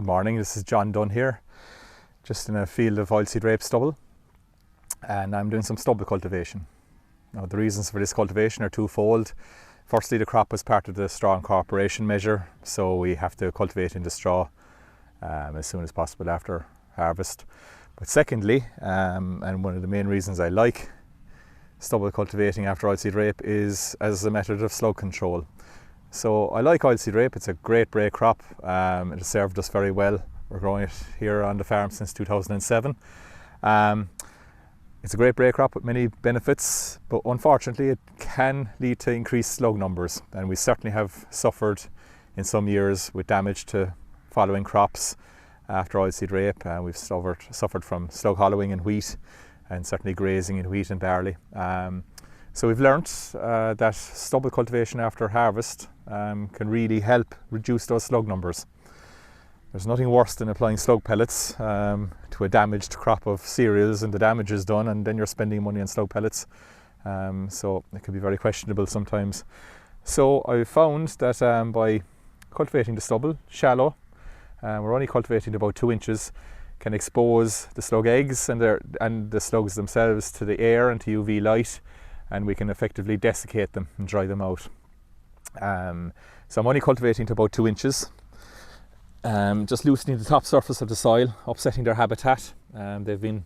Good morning, this is John Dunne here, just in a field of oilseed rape stubble, and I'm doing some stubble cultivation. Now the reasons for this cultivation are twofold. Firstly, the crop was part of the straw incorporation measure, so we have to cultivate into straw as soon as possible after harvest. But secondly, and one of the main reasons I like stubble cultivating after oilseed rape is as a method of slug control. So I like oilseed rape, it's a great break crop, it has served us very well. We're growing it here on the farm since 2007. It's a great break crop with many benefits, but unfortunately it can lead to increased slug numbers, and we certainly have suffered in some years with damage to following crops after oilseed rape. We've suffered from slug hollowing in wheat, and certainly grazing in wheat and barley. So we've learnt that stubble cultivation after harvest can really help reduce those slug numbers. There's nothing worse than applying slug pellets to a damaged crop of cereals, and the damage is done, and then you're spending money on slug pellets. So it can be very questionable sometimes. So I found that by cultivating the stubble shallow, we're only cultivating about 2 inches, can expose the slug eggs and the slugs themselves to the air and to UV light, and we can effectively desiccate them and dry them out. So I'm only cultivating to about 2 inches, just loosening the top surface of the soil, upsetting their habitat. They've been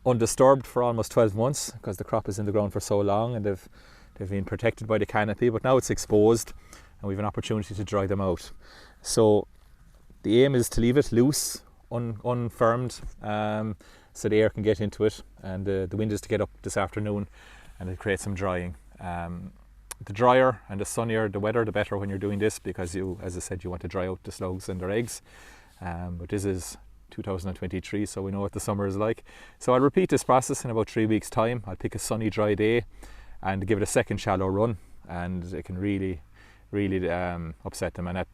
undisturbed for almost 12 months because the crop is in the ground for so long, and they've been protected by the canopy, but now it's exposed and we have an opportunity to dry them out. So the aim is to leave it loose, unfirmed, so the air can get into it, and the wind is to get up this afternoon and it creates some drying. The drier and the sunnier the weather, the better when you're doing this, because you, as I said, you want to dry out the slugs and their eggs. But this is 2023, so we know what the summer is like. So I'll repeat this process in about 3 weeks' time. I'll pick a sunny, dry day and give it a second shallow run, and it can really upset them. And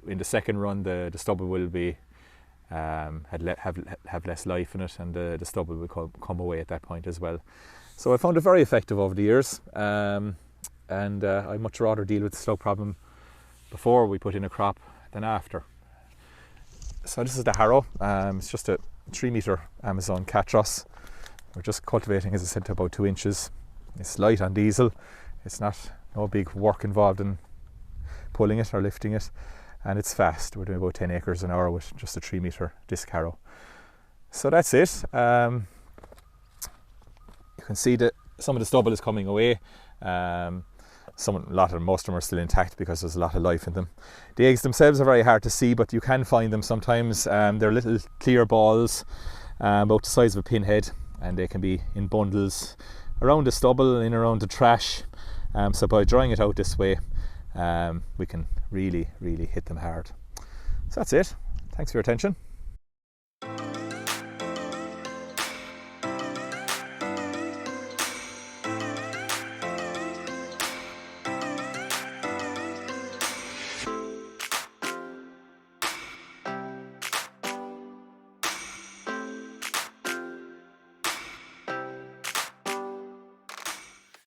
in the second run, the stubble will be have less life in it, and the stubble will come away at that point as well. So I found it very effective over the years, and I'd much rather deal with the slug problem before we put in a crop than after. So this is the harrow. It's just a 3-metre Amazon catros. We're just cultivating, as I said, to about 2 inches. It's light on diesel. It's no big work involved in pulling it or lifting it, and it's fast. We're doing about 10 acres an hour with just a 3-metre disc harrow. So that's it. You can see that some of the stubble is coming away. Most of them are still intact because there's a lot of life in them. The eggs themselves are very hard to see, but you can find them sometimes. They're little clear balls about the size of a pinhead, and they can be in bundles around the stubble, in around the trash. So by drying it out this way, we can really hit them hard. So that's it. Thanks for your attention.